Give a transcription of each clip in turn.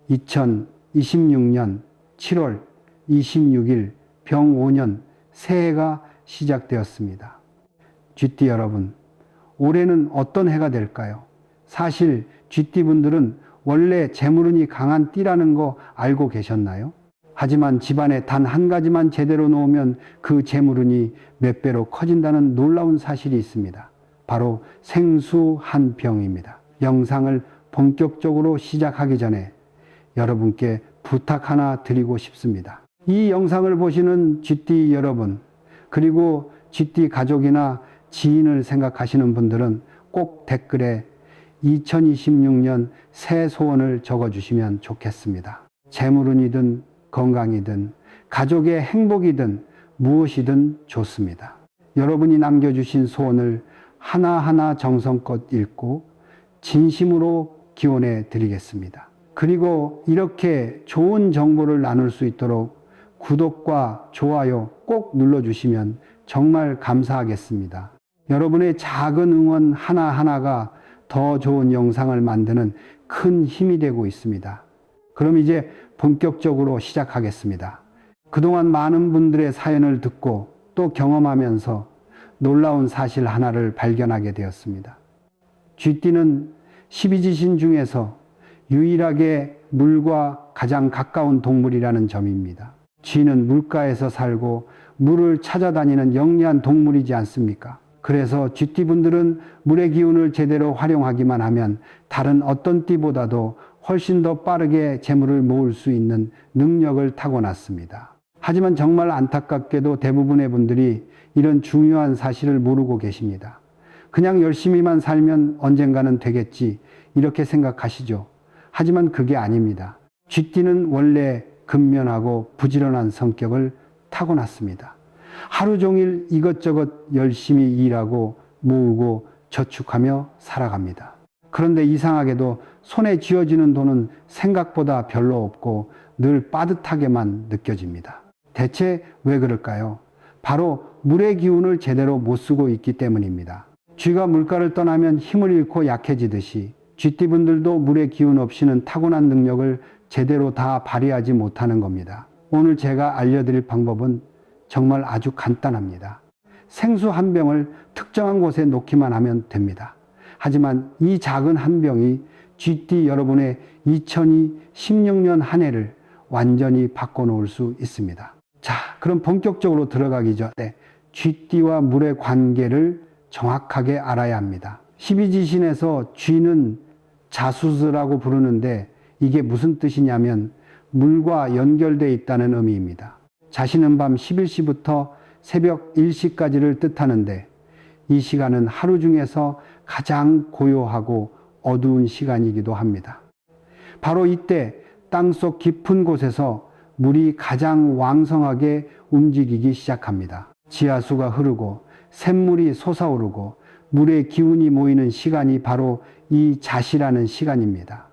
2026년 7월 26일 병 5년 새해가 시작되었습니다. 쥐띠 여러분, 올해는 어떤 해가 될까요? 사실 쥐띠분들은 원래 재물운이 강한 띠라는 거 알고 계셨나요? 하지만 집안에 단 한 가지만 제대로 놓으면 그 재물운이 몇 배로 커진다는 놀라운 사실이 있습니다. 바로 생수한병입니다. 영상을 본격적으로 시작하기 전에 여러분께 부탁 하나 드리고 싶습니다. 이 영상을 보시는 쥐띠 여러분, 그리고 쥐띠 가족이나 지인을 생각하시는 분들은 꼭 댓글에 2026년 새 소원을 적어주시면 좋겠습니다. 재물운이든 건강이든 가족의 행복이든 무엇이든 좋습니다. 여러분이 남겨주신 소원을 하나하나 정성껏 읽고 진심으로 기원해 드리겠습니다. 그리고 이렇게 좋은 정보를 나눌 수 있도록 구독과 좋아요 꼭 눌러주시면 정말 감사하겠습니다. 여러분의 작은 응원 하나하나가 더 좋은 영상을 만드는 큰 힘이 되고 있습니다. 그럼 이제 본격적으로 시작하겠습니다. 그동안 많은 분들의 사연을 듣고 또 경험하면서 놀라운 사실 하나를 발견하게 되었습니다. 쥐띠는 12지신 중에서 유일하게 물과 가장 가까운 동물이라는 점입니다. 쥐는 물가에서 살고 물을 찾아다니는 영리한 동물이지 않습니까? 그래서 쥐띠분들은 물의 기운을 제대로 활용하기만 하면 다른 어떤 띠보다도 훨씬 더 빠르게 재물을 모을 수 있는 능력을 타고났습니다. 하지만 정말 안타깝게도 대부분의 분들이 이런 중요한 사실을 모르고 계십니다. 그냥 열심히만 살면 언젠가는 되겠지 이렇게 생각하시죠. 하지만 그게 아닙니다. 쥐띠는 원래 근면하고 부지런한 성격을 타고났습니다. 하루 종일 이것저것 열심히 일하고 모으고 저축하며 살아갑니다. 그런데 이상하게도 손에 쥐어지는 돈은 생각보다 별로 없고 늘 빠듯하게만 느껴집니다. 대체 왜 그럴까요? 바로 물의 기운을 제대로 못 쓰고 있기 때문입니다. 쥐가 물가를 떠나면 힘을 잃고 약해지듯이 쥐띠분들도 물의 기운 없이는 타고난 능력을 제대로 다 발휘하지 못하는 겁니다. 오늘 제가 알려드릴 방법은 정말 아주 간단합니다. 생수 한 병을 특정한 곳에 놓기만 하면 됩니다. 하지만 이 작은 한 병이 쥐띠 여러분의 2016년 한 해를 완전히 바꿔놓을 수 있습니다. 자, 그럼 본격적으로 들어가기 전에 쥐띠와 물의 관계를 정확하게 알아야 합니다. 12지신에서 쥐는 자수스라고 부르는데 이게 무슨 뜻이냐면 물과 연결되어 있다는 의미입니다. 자시는 밤 11시부터 새벽 1시까지를 뜻하는데 이 시간은 하루 중에서 가장 고요하고 어두운 시간이기도 합니다. 바로 이때 땅속 깊은 곳에서 물이 가장 왕성하게 움직이기 시작합니다. 지하수가 흐르고 샘물이 솟아오르고 물의 기운이 모이는 시간이 바로 이 자시라는 시간입니다.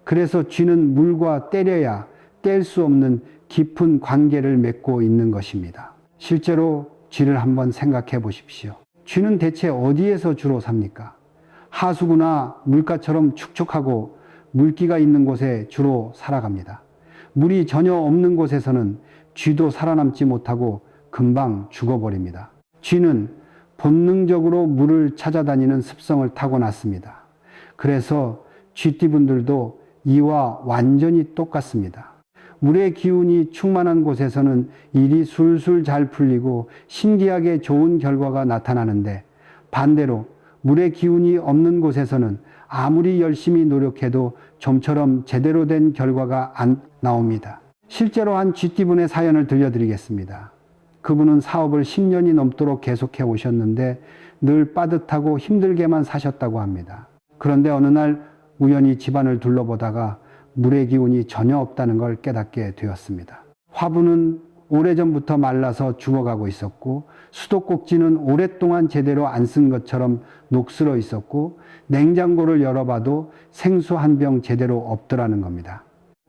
그래서 쥐는 물과 때려야 뗄 수 없는 깊은 관계를 맺고 있는 것입니다. 실제로 쥐를 한번 생각해 보십시오. 쥐는 대체 어디에서 주로 삽니까? 하수구나 물가처럼 축축하고 물기가 있는 곳에 주로 살아갑니다. 물이 전혀 없는 곳에서는 쥐도 살아남지 못하고 금방 죽어버립니다. 쥐는 본능적으로 물을 찾아다니는 습성을 타고났습니다. 그래서 쥐띠분들도 이와 완전히 똑같습니다. 물의 기운이 충만한 곳에서는 일이 술술 잘 풀리고 신기하게 좋은 결과가 나타나는데 반대로 물의 기운이 없는 곳에서는 아무리 열심히 노력해도 좀처럼 제대로 된 결과가 안 나옵니다. 실제로 한 쥐띠분의 사연을 들려드리겠습니다. 그분은 사업을 10년이 넘도록 계속해 오셨는데 늘 빠듯하고 힘들게만 사셨다고 합니다. 그런데 어느 날 우연히 집안을 둘러보다가 물의 기운이 전혀 없다는 걸 깨닫게 되었습니다. 화분은 오래전부터 말라서 죽어가고 있었고 수도꼭지는 오랫동안 제대로 안 쓴 것처럼 녹슬어 있었고 냉장고를 열어봐도 생수 한 병 제대로 없더라는 겁니다.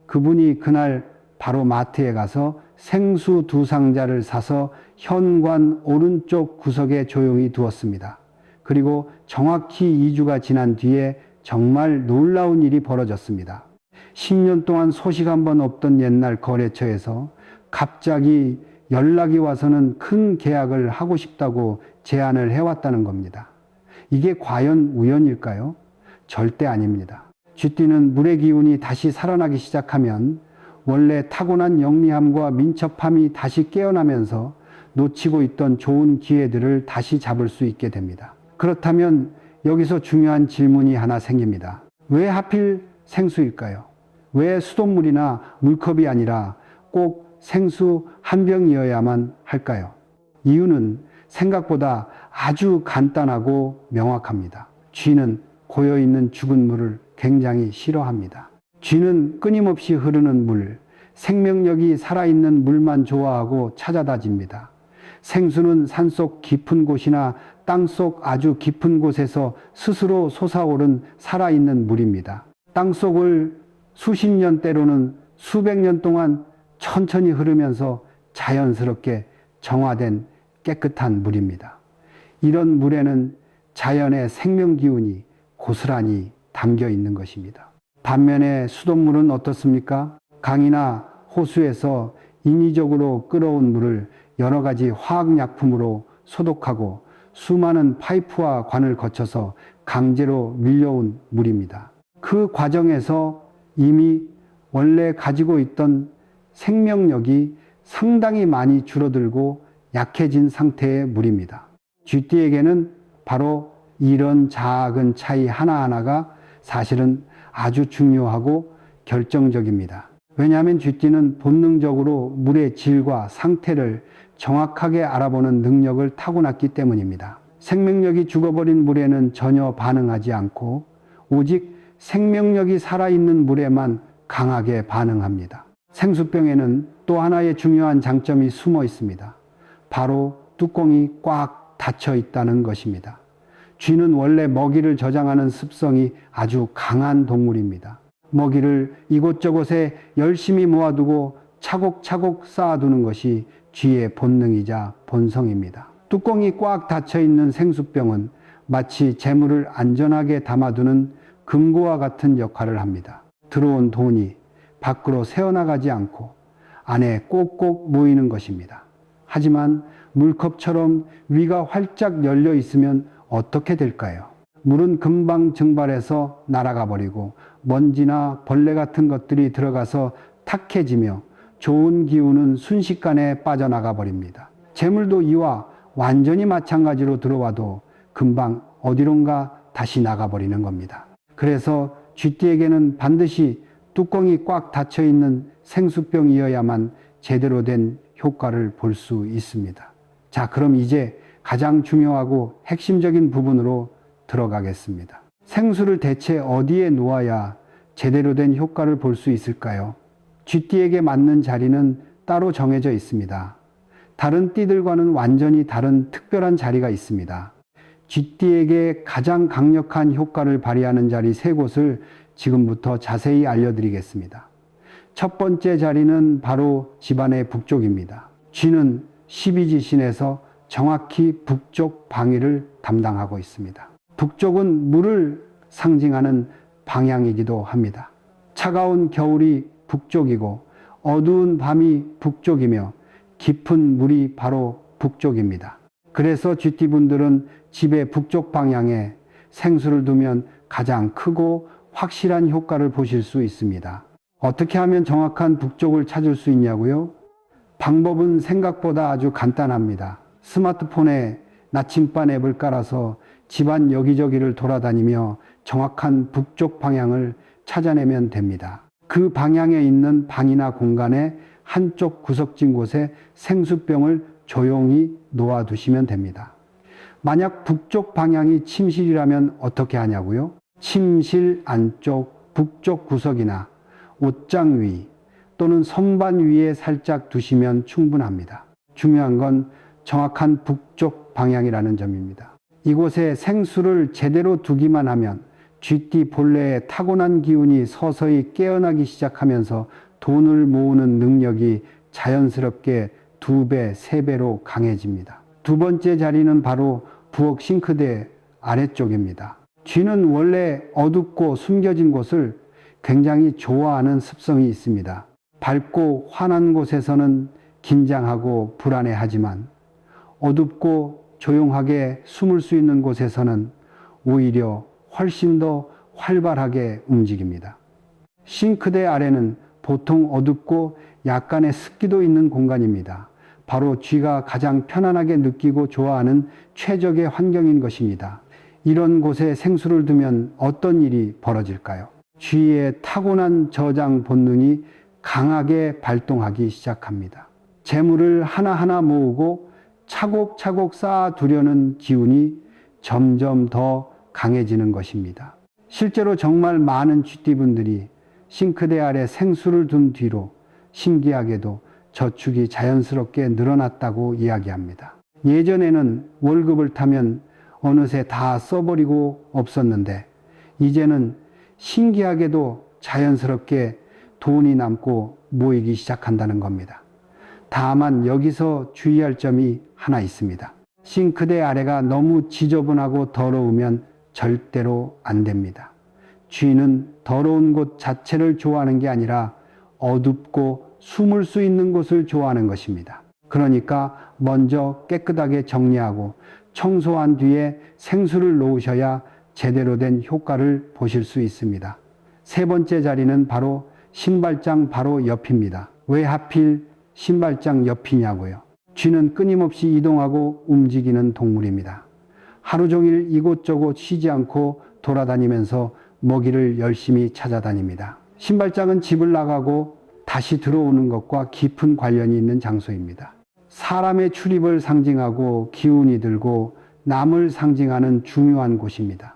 그분이 그날 바로 마트에 가서 생수 2상자를 사서 현관 오른쪽 구석에 조용히 두었습니다. 그리고 정확히 2주가 지난 뒤에 정말 놀라운 일이 벌어졌습니다. 10년 동안 소식 한번 없던 옛날 거래처에서 갑자기 연락이 와서는 큰 계약을 하고 싶다고 제안을 해왔다는 겁니다. 이게 과연 우연일까요? 절대 아닙니다. 쥐띠는 물의 기운이 다시 살아나기 시작하면 원래 타고난 영리함과 민첩함이 다시 깨어나면서 놓치고 있던 좋은 기회들을 다시 잡을 수 있게 됩니다. 그렇다면 여기서 중요한 질문이 하나 생깁니다. 왜 하필 생수일까요? 왜 수돗물이나 물컵이 아니라 꼭 생수 한 병이어야만 할까요? 이유는 생각보다 아주 간단하고 명확합니다. 쥐는 고여있는 죽은 물을 굉장히 싫어합니다. 쥐는 끊임없이 흐르는 물, 생명력이 살아있는 물만 좋아하고 찾아다닙니다. 생수는 산속 깊은 곳이나 땅속 아주 깊은 곳에서 스스로 솟아오른 살아있는 물입니다. 땅속을 수십 년 때로는 수백 년 동안 천천히 흐르면서 자연스럽게 정화된 깨끗한 물입니다. 이런 물에는 자연의 생명 기운이 고스란히 담겨 있는 것입니다. 반면에 수돗물은 어떻습니까? 강이나 호수에서 인위적으로 끌어온 물을 여러 가지 화학약품으로 소독하고 수많은 파이프와 관을 거쳐서 강제로 밀려온 물입니다. 그 과정에서 이미 원래 가지고 있던 생명력이 상당히 많이 줄어들고 약해진 상태의 물입니다. 쥐띠에게는 바로 이런 작은 차이 하나하나가 사실은 아주 중요하고 결정적입니다. 왜냐하면 쥐띠는 본능적으로 물의 질과 상태를 정확하게 알아보는 능력을 타고났기 때문입니다. 생명력이 죽어버린 물에는 전혀 반응하지 않고 오직 생명력이 살아있는 물에만 강하게 반응합니다. 생수병에는 또 하나의 중요한 장점이 숨어 있습니다. 바로 뚜껑이 꽉 닫혀 있다는 것입니다. 쥐는 원래 먹이를 저장하는 습성이 아주 강한 동물입니다. 먹이를 이곳저곳에 열심히 모아두고 차곡차곡 쌓아두는 것이 쥐의 본능이자 본성입니다. 뚜껑이 꽉 닫혀 있는 생수병은 마치 재물을 안전하게 담아두는 금고와 같은 역할을 합니다. 들어온 돈이 밖으로 새어나가지 않고 안에 꼭꼭 모이는 것입니다. 하지만 물컵처럼 위가 활짝 열려 있으면 어떻게 될까요? 물은 금방 증발해서 날아가 버리고 먼지나 벌레 같은 것들이 들어가서 탁해지며 좋은 기운은 순식간에 빠져나가 버립니다. 재물도 이와 완전히 마찬가지로 들어와도 금방 어디론가 다시 나가버리는 겁니다. 그래서 쥐띠에게는 반드시 뚜껑이 꽉 닫혀 있는 생수병이어야만 제대로 된 효과를 볼 수 있습니다. 자, 그럼 이제 가장 중요하고 핵심적인 부분으로 들어가겠습니다. 생수를 대체 어디에 놓아야 제대로 된 효과를 볼 수 있을까요? 쥐띠에게 맞는 자리는 따로 정해져 있습니다. 다른 띠들과는 완전히 다른 특별한 자리가 있습니다. 쥐띠에게 가장 강력한 효과를 발휘하는 자리 3곳을 지금부터 자세히 알려드리겠습니다. 첫 번째 자리는 바로 집안의 북쪽입니다. 쥐는 12지신에서 정확히 북쪽 방위를 담당하고 있습니다. 북쪽은 물을 상징하는 방향이기도 합니다. 차가운 겨울이 북쪽이고 어두운 밤이 북쪽이며 깊은 물이 바로 북쪽입니다. 그래서 쥐띠분들은 집의 북쪽 방향에 생수를 두면 가장 크고 확실한 효과를 보실 수 있습니다. 어떻게 하면 정확한 북쪽을 찾을 수 있냐고요? 방법은 생각보다 아주 간단합니다. 스마트폰에 나침반 앱을 깔아서 집안 여기저기를 돌아다니며 정확한 북쪽 방향을 찾아내면 됩니다. 그 방향에 있는 방이나 공간에 한쪽 구석진 곳에 생수병을 조용히 놓아두시면 됩니다. 만약 북쪽 방향이 침실이라면 어떻게 하냐고요? 침실 안쪽 북쪽 구석이나 옷장 위 또는 선반 위에 살짝 두시면 충분합니다. 중요한 건 정확한 북쪽 방향이라는 점입니다. 이곳에 생수를 제대로 두기만 하면 쥐띠 본래의 타고난 기운이 서서히 깨어나기 시작하면서 돈을 모으는 능력이 자연스럽게 2배, 3배로 강해집니다. 두 번째 자리는 바로 부엌 싱크대 아래쪽입니다. 쥐는 원래 어둡고 숨겨진 곳을 굉장히 좋아하는 습성이 있습니다. 밝고 환한 곳에서는 긴장하고 불안해하지만 어둡고 조용하게 숨을 수 있는 곳에서는 오히려 훨씬 더 활발하게 움직입니다. 싱크대 아래는 보통 어둡고 약간의 습기도 있는 공간입니다. 바로 쥐가 가장 편안하게 느끼고 좋아하는 최적의 환경인 것입니다. 이런 곳에 생수를 두면 어떤 일이 벌어질까요? 쥐의 타고난 저장 본능이 강하게 발동하기 시작합니다. 재물을 하나하나 모으고 차곡차곡 쌓아두려는 기운이 점점 더 강해지는 것입니다. 실제로 정말 많은 쥐띠분들이 싱크대 아래 생수를 둔 뒤로 신기하게도 저축이 자연스럽게 늘어났다고 이야기합니다. 예전에는 월급을 타면 어느새 다 써버리고 없었는데 이제는 신기하게도 자연스럽게 돈이 남고 모이기 시작한다는 겁니다. 다만 여기서 주의할 점이 하나 있습니다. 싱크대 아래가 너무 지저분하고 더러우면 절대로 안 됩니다. 쥐는 더러운 곳 자체를 좋아하는 게 아니라 어둡고 숨을 수 있는 곳을 좋아하는 것입니다. 그러니까 먼저 깨끗하게 정리하고 청소한 뒤에 생수를 놓으셔야 제대로 된 효과를 보실 수 있습니다. 세 번째 자리는 바로 신발장 바로 옆입니다. 왜 하필 신발장 옆이냐고요? 쥐는 끊임없이 이동하고 움직이는 동물입니다. 하루 종일 이곳저곳 쉬지 않고 돌아다니면서 먹이를 열심히 찾아다닙니다. 신발장은 집을 나가고 다시 들어오는 것과 깊은 관련이 있는 장소입니다. 사람의 출입을 상징하고 기운이 들고 남을 상징하는 중요한 곳입니다.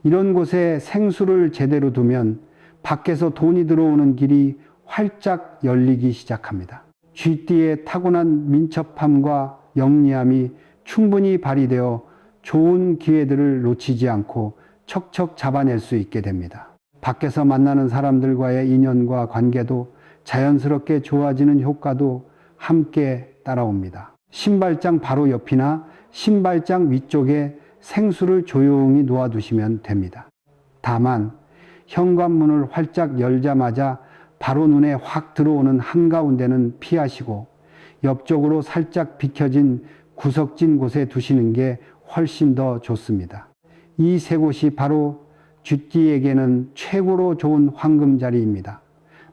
이런 곳에 생수를 제대로 두면 밖에서 돈이 들어오는 길이 활짝 열리기 시작합니다. 쥐띠의 타고난 민첩함과 영리함이 충분히 발휘되어 좋은 기회들을 놓치지 않고 척척 잡아낼 수 있게 됩니다. 밖에서 만나는 사람들과의 인연과 관계도 자연스럽게 좋아지는 효과도 함께 따라옵니다. 신발장 바로 옆이나 신발장 위쪽에 생수를 조용히 놓아두시면 됩니다. 다만 현관문을 활짝 열자마자 바로 눈에 확 들어오는 한가운데는 피하시고 옆쪽으로 살짝 비켜진 구석진 곳에 두시는 게 훨씬 더 좋습니다. 이 세 곳이 바로 쥐띠에게는 최고로 좋은 황금 자리입니다.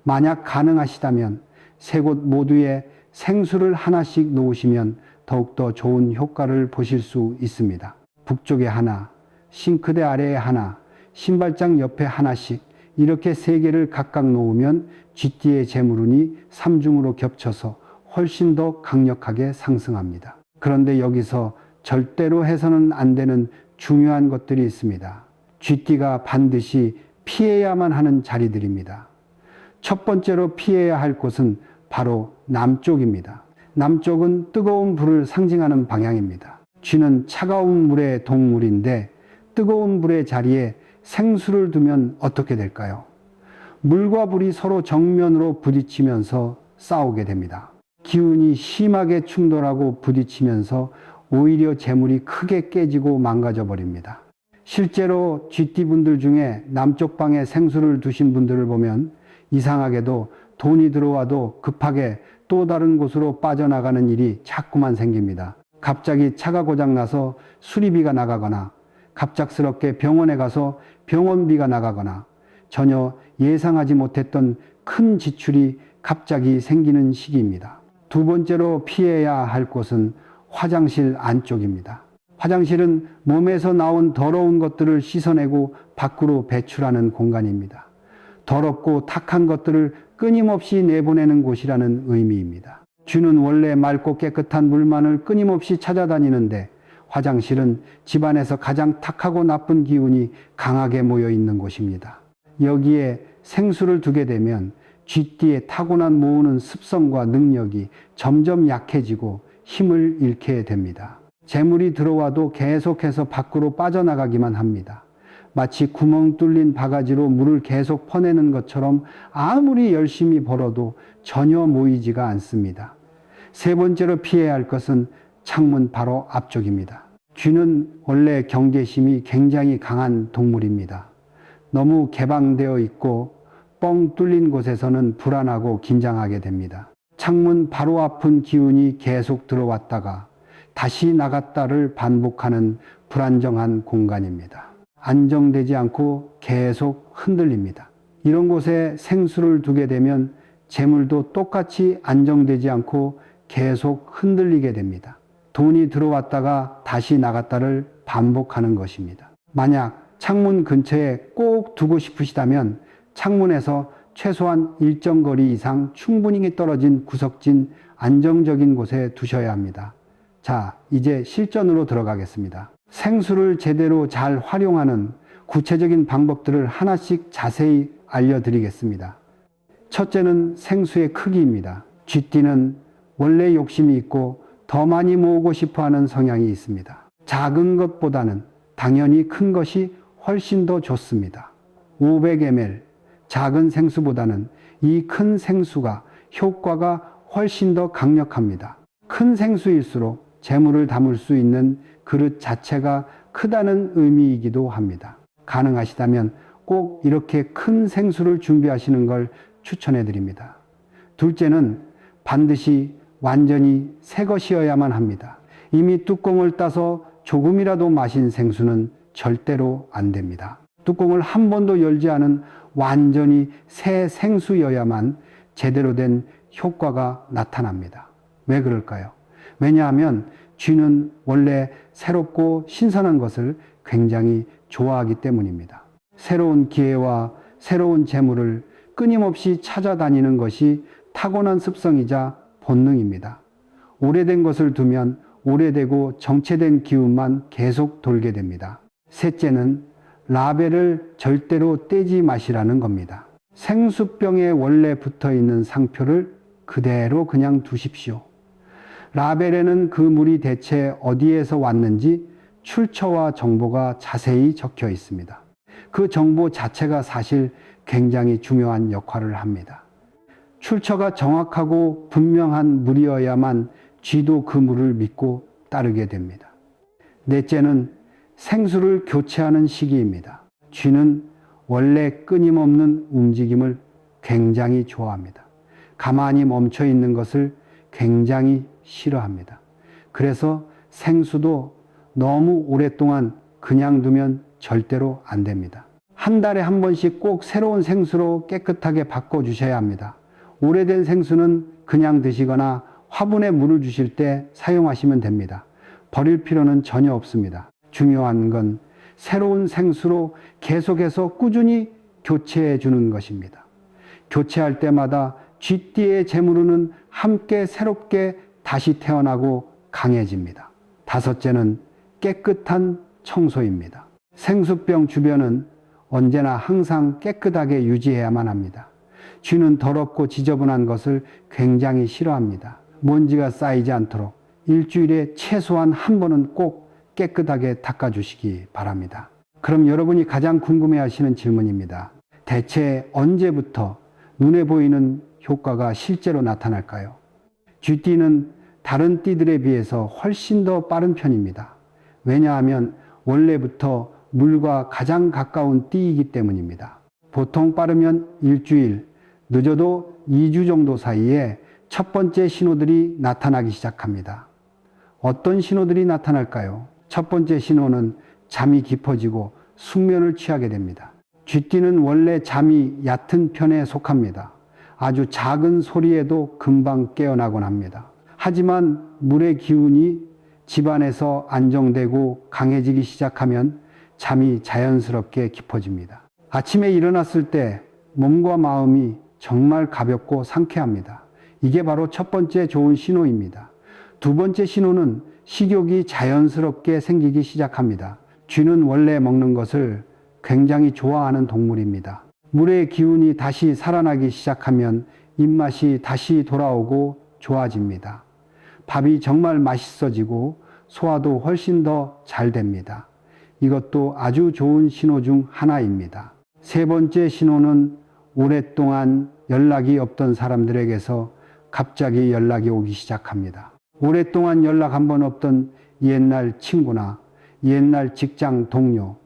만약 가능하시다면 세 곳 모두에 생수를 하나씩 놓으시면 더욱더 좋은 효과를 보실 수 있습니다. 북쪽에 하나, 싱크대 아래에 하나, 신발장 옆에 하나씩 이렇게 세 개를 각각 놓으면 쥐띠의 재물운이 삼중으로 겹쳐서 훨씬 더 강력하게 상승합니다. 그런데 여기서 절대로 해서는 안 되는 중요한 것들이 있습니다. 쥐띠가 반드시 피해야만 하는 자리들입니다. 첫 번째로 피해야 할 곳은 바로 남쪽입니다. 남쪽은 뜨거운 불을 상징하는 방향입니다. 쥐는 차가운 물의 동물인데 뜨거운 불의 자리에 생수를 두면 어떻게 될까요? 물과 불이 서로 정면으로 부딪히면서 싸우게 됩니다. 기운이 심하게 충돌하고 부딪히면서 오히려 재물이 크게 깨지고 망가져 버립니다. 실제로 쥐띠분들 중에 남쪽 방에 생수를 두신 분들을 보면 이상하게도 돈이 들어와도 급하게 또 다른 곳으로 빠져나가는 일이 자꾸만 생깁니다. 갑자기 차가 고장나서 수리비가 나가거나 갑작스럽게 병원에 가서 병원비가 나가거나 전혀 예상하지 못했던 큰 지출이 갑자기 생기는 시기입니다. 두 번째로 피해야 할 곳은 화장실 안쪽입니다. 화장실은 몸에서 나온 더러운 것들을 씻어내고 밖으로 배출하는 공간입니다. 더럽고 탁한 것들을 끊임없이 내보내는 곳이라는 의미입니다. 쥐는 원래 맑고 깨끗한 물만을 끊임없이 찾아다니는데 화장실은 집안에서 가장 탁하고 나쁜 기운이 강하게 모여 있는 곳입니다. 여기에 생수를 두게 되면 쥐띠의 타고난 모으는 습성과 능력이 점점 약해지고 힘을 잃게 됩니다. 재물이 들어와도 계속해서 밖으로 빠져나가기만 합니다. 마치 구멍 뚫린 바가지로 물을 계속 퍼내는 것처럼 아무리 열심히 벌어도 전혀 모이지가 않습니다. 세 번째로 피해야 할 것은 창문 바로 앞쪽입니다. 쥐는 원래 경계심이 굉장히 강한 동물입니다. 너무 개방되어 있고 뻥 뚫린 곳에서는 불안하고 긴장하게 됩니다. 창문 바로 앞은 기운이 계속 들어왔다가 다시 나갔다를 반복하는 불안정한 공간입니다. 안정되지 않고 계속 흔들립니다. 이런 곳에 생수를 두게 되면 재물도 똑같이 안정되지 않고 계속 흔들리게 됩니다. 돈이 들어왔다가 다시 나갔다를 반복하는 것입니다. 만약 창문 근처에 꼭 두고 싶으시다면 창문에서 최소한 일정 거리 이상 충분히 떨어진 구석진 안정적인 곳에 두셔야 합니다. 자, 이제 실전으로 들어가겠습니다. 생수를 제대로 잘 활용하는 구체적인 방법들을 하나씩 자세히 알려드리겠습니다. 첫째는 생수의 크기입니다. 쥐띠는 원래 욕심이 있고 더 많이 모으고 싶어하는 성향이 있습니다. 작은 것보다는 당연히 큰 것이 훨씬 더 좋습니다. 500ml 작은 생수보다는 이 큰 생수가 효과가 훨씬 더 강력합니다. 큰 생수일수록 재물을 담을 수 있는 그릇 자체가 크다는 의미이기도 합니다. 가능하시다면 꼭 이렇게 큰 생수를 준비하시는 걸 추천해 드립니다. 둘째는 반드시 완전히 새 것이어야만 합니다. 이미 뚜껑을 따서 조금이라도 마신 생수는 절대로 안 됩니다. 뚜껑을 한 번도 열지 않은 완전히 새 생수여야만 제대로 된 효과가 나타납니다. 왜 그럴까요? 왜냐하면 쥐는 원래 새롭고 신선한 것을 굉장히 좋아하기 때문입니다. 새로운 기회와 새로운 재물을 끊임없이 찾아다니는 것이 타고난 습성이자 본능입니다. 오래된 것을 두면 오래되고 정체된 기운만 계속 돌게 됩니다. 셋째는 라벨을 절대로 떼지 마시라는 겁니다. 생수병에 원래 붙어 있는 상표를 그대로 그냥 두십시오. 라벨에는 그 물이 대체 어디에서 왔는지 출처와 정보가 자세히 적혀 있습니다. 그 정보 자체가 사실 굉장히 중요한 역할을 합니다. 출처가 정확하고 분명한 물이어야만 쥐도 그 물을 믿고 따르게 됩니다. 넷째는 생수를 교체하는 시기입니다. 쥐는 원래 끊임없는 움직임을 굉장히 좋아합니다. 가만히 멈춰 있는 것을 굉장히 싫어합니다. 그래서 생수도 너무 오랫동안 그냥 두면 절대로 안 됩니다. 한 달에 한 번씩 꼭 새로운 생수로 깨끗하게 바꿔주셔야 합니다. 오래된 생수는 그냥 드시거나 화분에 물을 주실 때 사용하시면 됩니다. 버릴 필요는 전혀 없습니다. 중요한 건 새로운 생수로 계속해서 꾸준히 교체해 주는 것입니다. 교체할 때마다 쥐띠의 재물은 함께 새롭게 다시 태어나고 강해집니다. 다섯째는 깨끗한 청소입니다. 생수병 주변은 언제나 항상 깨끗하게 유지해야만 합니다. 쥐는 더럽고 지저분한 것을 굉장히 싫어합니다. 먼지가 쌓이지 않도록 일주일에 최소한 한 번은 꼭 깨끗하게 닦아주시기 바랍니다. 그럼 여러분이 가장 궁금해하시는 질문입니다. 대체 언제부터 눈에 보이는 효과가 실제로 나타날까요? 쥐띠는 다른 띠들에 비해서 훨씬 더 빠른 편입니다. 왜냐하면 원래부터 물과 가장 가까운 띠이기 때문입니다. 보통 빠르면 일주일, 늦어도 2주 정도 사이에 첫 번째 신호들이 나타나기 시작합니다. 어떤 신호들이 나타날까요? 첫 번째 신호는 잠이 깊어지고 숙면을 취하게 됩니다. 쥐띠는 원래 잠이 얕은 편에 속합니다. 아주 작은 소리에도 금방 깨어나곤 합니다. 하지만 물의 기운이 집안에서 안정되고 강해지기 시작하면 잠이 자연스럽게 깊어집니다. 아침에 일어났을 때 몸과 마음이 정말 가볍고 상쾌합니다. 이게 바로 첫 번째 좋은 신호입니다. 두 번째 신호는 식욕이 자연스럽게 생기기 시작합니다. 쥐는 원래 먹는 것을 굉장히 좋아하는 동물입니다. 물의 기운이 다시 살아나기 시작하면 입맛이 다시 돌아오고 좋아집니다. 밥이 정말 맛있어지고 소화도 훨씬 더 잘 됩니다. 이것도 아주 좋은 신호 중 하나입니다. 세 번째 신호는 오랫동안 연락이 없던 사람들에게서 갑자기 연락이 오기 시작합니다. 오랫동안 연락 한 번 없던 옛날 친구나 옛날 직장 동료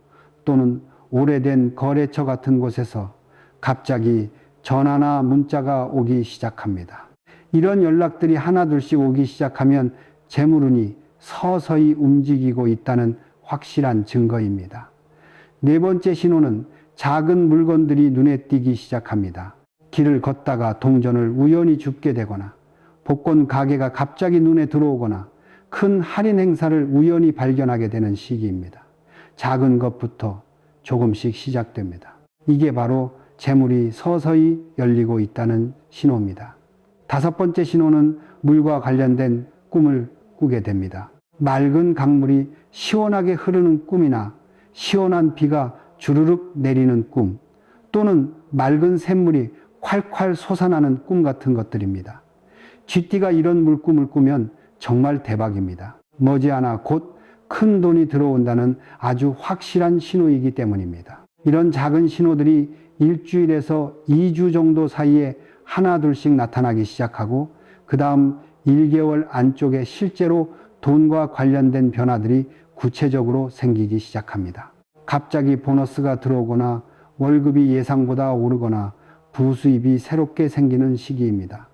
또는 오래된 거래처 같은 곳에서 갑자기 전화나 문자가 오기 시작합니다. 이런 연락들이 하나둘씩 오기 시작하면 재물운이 서서히 움직이고 있다는 확실한 증거입니다. 네 번째 신호는 작은 물건들이 눈에 띄기 시작합니다. 길을 걷다가 동전을 우연히 줍게 되거나 복권 가게가 갑자기 눈에 들어오거나 큰 할인 행사를 우연히 발견하게 되는 시기입니다. 작은 것부터 조금씩 시작됩니다. 이게 바로 재물이 서서히 열리고 있다는 신호입니다. 다섯 번째 신호는 물과 관련된 꿈을 꾸게 됩니다. 맑은 강물이 시원하게 흐르는 꿈이나 시원한 비가 주르륵 내리는 꿈, 또는 맑은 샘물이 콸콸 솟아나는 꿈 같은 것들입니다. 쥐띠가 이런 물꿈을 꾸면 정말 대박입니다. 머지않아 곧 큰 돈이 들어온다는 아주 확실한 신호이기 때문입니다. 이런 작은 신호들이 일주일에서 2주 정도 사이에 하나둘씩 나타나기 시작하고 그 다음 1개월 안쪽에 실제로 돈과 관련된 변화들이 구체적으로 생기기 시작합니다. 갑자기 보너스가 들어오거나 월급이 예상보다 오르거나 부수입이 새롭게 생기는 시기입니다.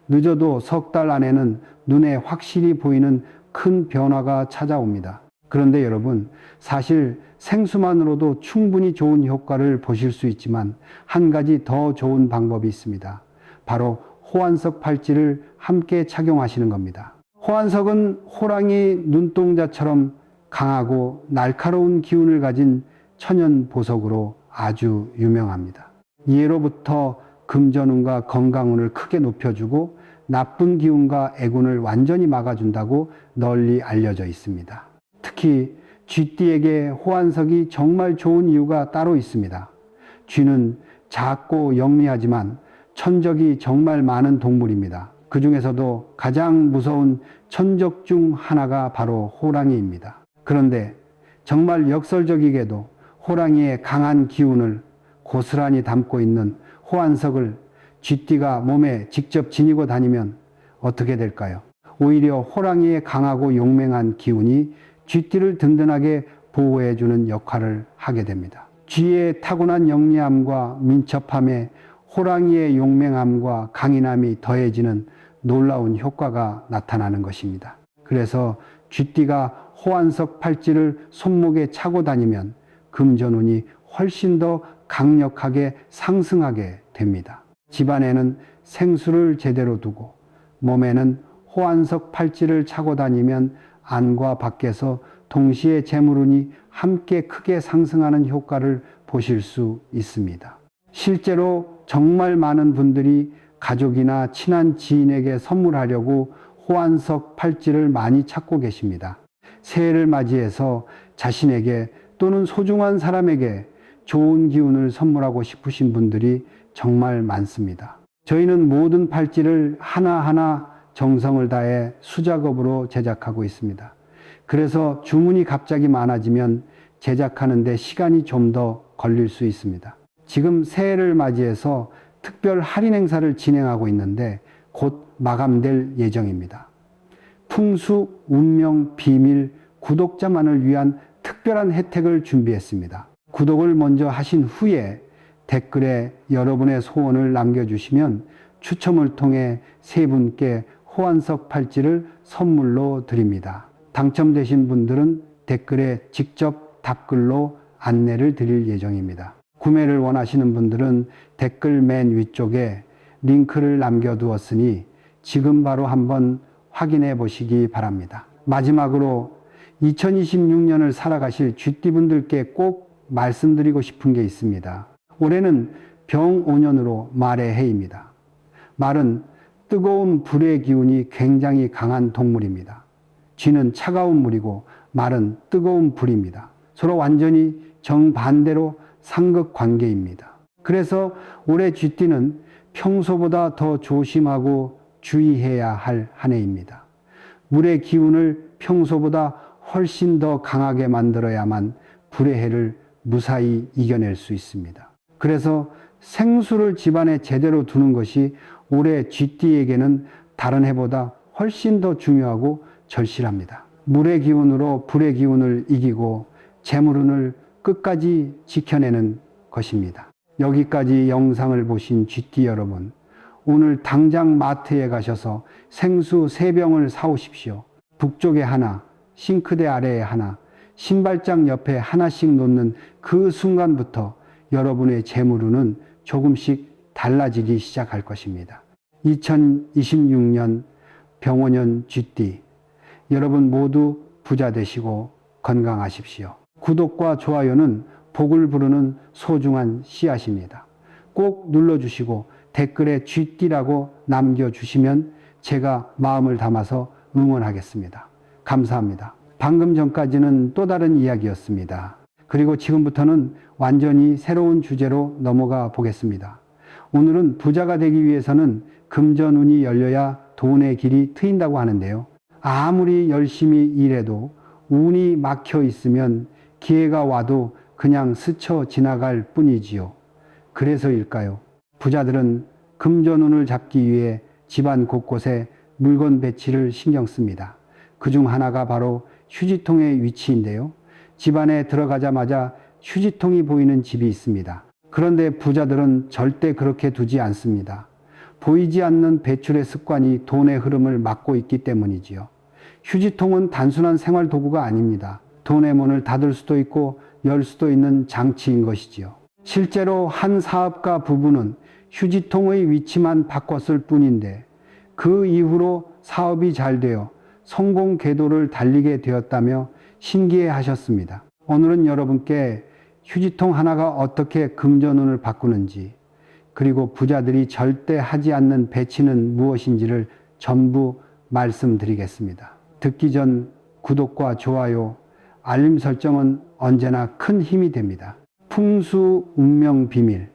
늦어도 석 달 안에는 눈에 확실히 보이는 큰 변화가 찾아옵니다. 그런데 여러분, 사실 생수만으로도 충분히 좋은 효과를 보실 수 있지만 한 가지 더 좋은 방법이 있습니다. 바로 호환석 팔찌를 함께 착용하시는 겁니다. 호환석은 호랑이 눈동자처럼 강하고 날카로운 기운을 가진 천연 보석으로 아주 유명합니다. 예로부터 금전운과 건강운을 크게 높여주고 나쁜 기운과 애군을 완전히 막아준다고 널리 알려져 있습니다. 특히 쥐띠에게 호환석이 정말 좋은 이유가 따로 있습니다. 쥐는 작고 영리하지만 천적이 정말 많은 동물입니다. 그 중에서도 가장 무서운 천적 중 하나가 바로 호랑이입니다. 그런데 정말 역설적이게도 호랑이의 강한 기운을 고스란히 담고 있는 호환석을 쥐띠가 몸에 직접 지니고 다니면 어떻게 될까요? 오히려 호랑이의 강하고 용맹한 기운이 쥐띠를 든든하게 보호해주는 역할을 하게 됩니다. 쥐의 타고난 영리함과 민첩함에 호랑이의 용맹함과 강인함이 더해지는 놀라운 효과가 나타나는 것입니다. 그래서 쥐띠가 호환석 팔찌를 손목에 차고 다니면 금전운이 훨씬 더 강력하게 상승하게 됩니다. 집안에는 생수를 제대로 두고 몸에는 호환석 팔찌를 차고 다니면 안과 밖에서 동시에 재물운이 함께 크게 상승하는 효과를 보실 수 있습니다. 실제로 정말 많은 분들이 가족이나 친한 지인에게 선물하려고 호환석 팔찌를 많이 찾고 계십니다. 새해를 맞이해서 자신에게 또는 소중한 사람에게 좋은 기운을 선물하고 싶으신 분들이 정말 많습니다. 저희는 모든 팔찌를 하나하나 정성을 다해 수작업으로 제작하고 있습니다. 그래서 주문이 갑자기 많아지면 제작하는 데 시간이 좀 더 걸릴 수 있습니다. 지금 새해를 맞이해서 특별 할인 행사를 진행하고 있는데 곧 마감될 예정입니다. 풍수, 운명, 비밀, 구독자만을 위한 특별한 혜택을 준비했습니다. 구독을 먼저 하신 후에 댓글에 여러분의 소원을 남겨주시면 추첨을 통해 세 분께 호환석 팔찌를 선물로 드립니다. 당첨되신 분들은 댓글에 직접 답글로 안내를 드릴 예정입니다. 구매를 원하시는 분들은 댓글 맨 위쪽에 링크를 남겨두었으니 지금 바로 한번 확인해 보시기 바랍니다. 마지막으로 2026년을 살아가실 쥐띠분들께 꼭 말씀드리고 싶은 게 있습니다. 올해는 병5년으로 말의 해입니다. 말은 뜨거운 불의 기운이 굉장히 강한 동물입니다. 쥐는 차가운 물이고 말은 뜨거운 불입니다. 서로 완전히 정반대로 상극관계입니다. 그래서 올해 쥐띠는 평소보다 더 조심하고 주의해야 할 한 해입니다. 물의 기운을 평소보다 훨씬 더 강하게 만들어야만 불의 해를 무사히 이겨낼 수 있습니다. 그래서 생수를 집안에 제대로 두는 것이 올해 쥐띠에게는 다른 해보다 훨씬 더 중요하고 절실합니다. 물의 기운으로 불의 기운을 이기고 재물운을 끝까지 지켜내는 것입니다. 여기까지 영상을 보신 GT 여러분, 오늘 당장 마트에 가셔서 생수 3병을 사오십시오. 북쪽에 하나, 싱크대 아래에 하나, 신발장 옆에 하나씩 놓는 그 순간부터 여러분의 재물운은 조금씩 달라지기 시작할 것입니다. 2026년 병원년 GT, 여러분 모두 부자 되시고 건강하십시오. 구독과 좋아요는 복을 부르는 소중한 씨앗입니다. 꼭 눌러주시고 댓글에 GT라고 남겨주시면 제가 마음을 담아서 응원하겠습니다. 감사합니다. 방금 전까지는 또 다른 이야기였습니다. 그리고 지금부터는 완전히 새로운 주제로 넘어가 보겠습니다. 오늘은 부자가 되기 위해서는 금전운이 열려야 돈의 길이 트인다고 하는데요. 아무리 열심히 일해도 운이 막혀 있으면 기회가 와도 그냥 스쳐 지나갈 뿐이지요. 그래서일까요? 부자들은 금전운을 잡기 위해 집안 곳곳에 물건 배치를 신경 씁니다. 그중 하나가 바로 휴지통의 위치인데요. 집안에 들어가자마자 휴지통이 보이는 집이 있습니다. 그런데 부자들은 절대 그렇게 두지 않습니다. 보이지 않는 배출의 습관이 돈의 흐름을 막고 있기 때문이지요. 휴지통은 단순한 생활 도구가 아닙니다. 돈의 문을 닫을 수도 있고 열 수도 있는 장치인 것이지요. 실제로 한 사업가 부부는 휴지통의 위치만 바꿨을 뿐인데 그 이후로 사업이 잘 되어 성공 궤도를 달리게 되었다며 신기해 하셨습니다. 오늘은 여러분께 휴지통 하나가 어떻게 금전운을 바꾸는지, 그리고 부자들이 절대 하지 않는 배치는 무엇인지를 전부 말씀드리겠습니다. 듣기 전 구독과 좋아요, 알림 설정은 언제나 큰 힘이 됩니다. 풍수 운명 비밀.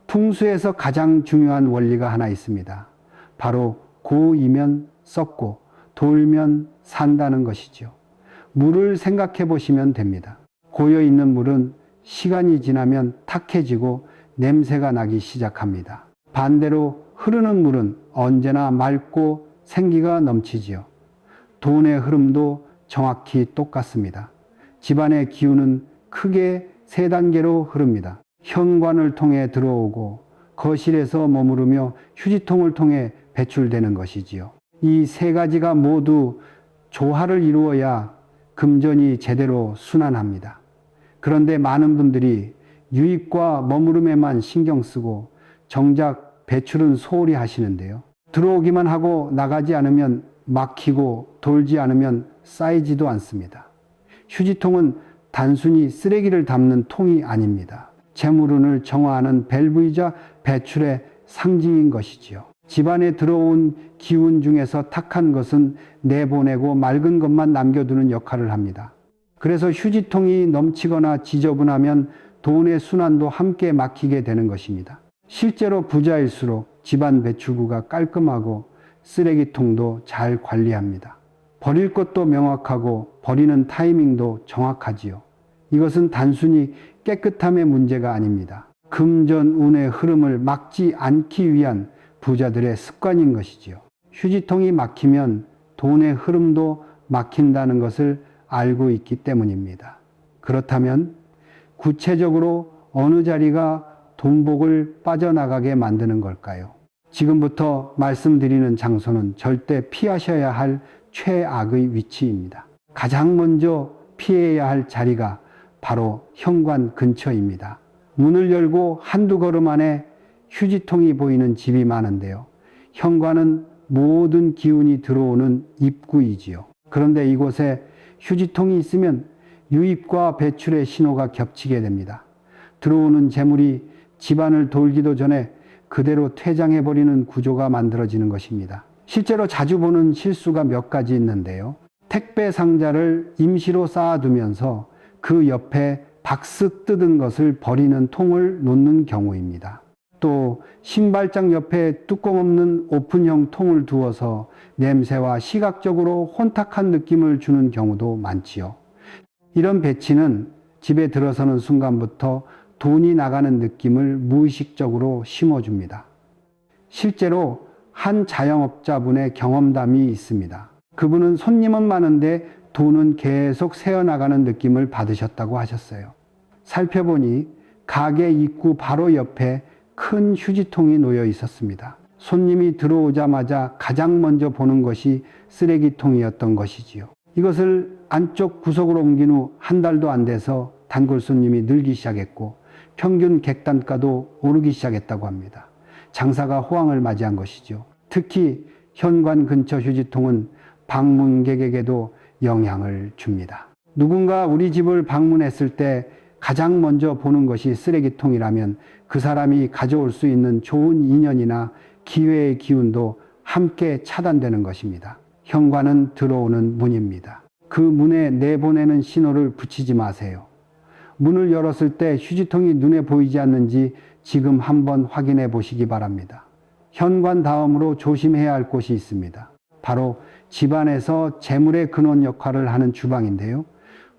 풍수에서 가장 중요한 원리가 하나 있습니다. 바로 고이면 썩고 돌면 산다는 것이죠. 물을 생각해 보시면 됩니다. 고여 있는 물은 시간이 지나면 탁해지고 냄새가 나기 시작합니다. 반대로 흐르는 물은 언제나 맑고 생기가 넘치지요. 돈의 흐름도 정확히 똑같습니다. 집안의 기운은 크게 3단계로 흐릅니다. 현관을 통해 들어오고 거실에서 머무르며 휴지통을 통해 배출되는 것이지요. 이 3가지가 모두 조화를 이루어야 금전이 제대로 순환합니다. 그런데 많은 분들이 유입과 머무름에만 신경 쓰고 정작 배출은 소홀히 하시는데요. 들어오기만 하고 나가지 않으면 막히고 돌지 않으면 쌓이지도 않습니다. 휴지통은 단순히 쓰레기를 담는 통이 아닙니다. 재물운을 정화하는 밸브이자 배출의 상징인 것이지요. 집안에 들어온 기운 중에서 탁한 것은 내보내고 맑은 것만 남겨두는 역할을 합니다. 그래서 휴지통이 넘치거나 지저분하면 돈의 순환도 함께 막히게 되는 것입니다. 실제로 부자일수록 집안 배출구가 깔끔하고 쓰레기통도 잘 관리합니다. 버릴 것도 명확하고 버리는 타이밍도 정확하지요. 이것은 단순히 깨끗함의 문제가 아닙니다. 금전운의 흐름을 막지 않기 위한 부자들의 습관인 것이지요. 휴지통이 막히면 돈의 흐름도 막힌다는 것을 알고 있기 때문입니다. 그렇다면 구체적으로 어느 자리가 돈복을 빠져나가게 만드는 걸까요? 지금부터 말씀드리는 장소는 절대 피하셔야 할 최악의 위치입니다. 가장 먼저 피해야 할 자리가 바로 현관 근처입니다. 문을 열고 한두 걸음 안에 휴지통이 보이는 집이 많은데요. 현관은 모든 기운이 들어오는 입구이지요. 그런데 이곳에 휴지통이 있으면 유입과 배출의 신호가 겹치게 됩니다. 들어오는 재물이 집안을 돌기도 전에 그대로 퇴장해버리는 구조가 만들어지는 것입니다. 실제로 자주 보는 실수가 몇 가지 있는데요. 택배 상자를 임시로 쌓아두면서 그 옆에 박스 뜯은 것을 버리는 통을 놓는 경우입니다. 또 신발장 옆에 뚜껑 없는 오픈형 통을 두어서 냄새와 시각적으로 혼탁한 느낌을 주는 경우도 많지요. 이런 배치는 집에 들어서는 순간부터 돈이 나가는 느낌을 무의식적으로 심어줍니다. 실제로 한 자영업자분의 경험담이 있습니다. 그분은 손님은 많은데 돈은 계속 새어나가는 느낌을 받으셨다고 하셨어요. 살펴보니 가게 입구 바로 옆에 큰 휴지통이 놓여 있었습니다. 손님이 들어오자마자 가장 먼저 보는 것이 쓰레기통이었던 것이지요. 이것을 안쪽 구석으로 옮긴 후 한 달도 안 돼서 단골 손님이 늘기 시작했고 평균 객단가도 오르기 시작했다고 합니다. 장사가 호황을 맞이한 것이죠. 특히 현관 근처 휴지통은 방문객에게도 영향을 줍니다. 누군가 우리 집을 방문했을 때 가장 먼저 보는 것이 쓰레기통이라면 그 사람이 가져올 수 있는 좋은 인연이나 기회의 기운도 함께 차단되는 것입니다. 현관은 들어오는 문입니다. 그 문에 내보내는 신호를 붙이지 마세요. 문을 열었을 때 휴지통이 눈에 보이지 않는지 지금 한번 확인해 보시기 바랍니다. 현관 다음으로 조심해야 할 곳이 있습니다. 바로 집안에서 재물의 근원 역할을 하는 주방인데요.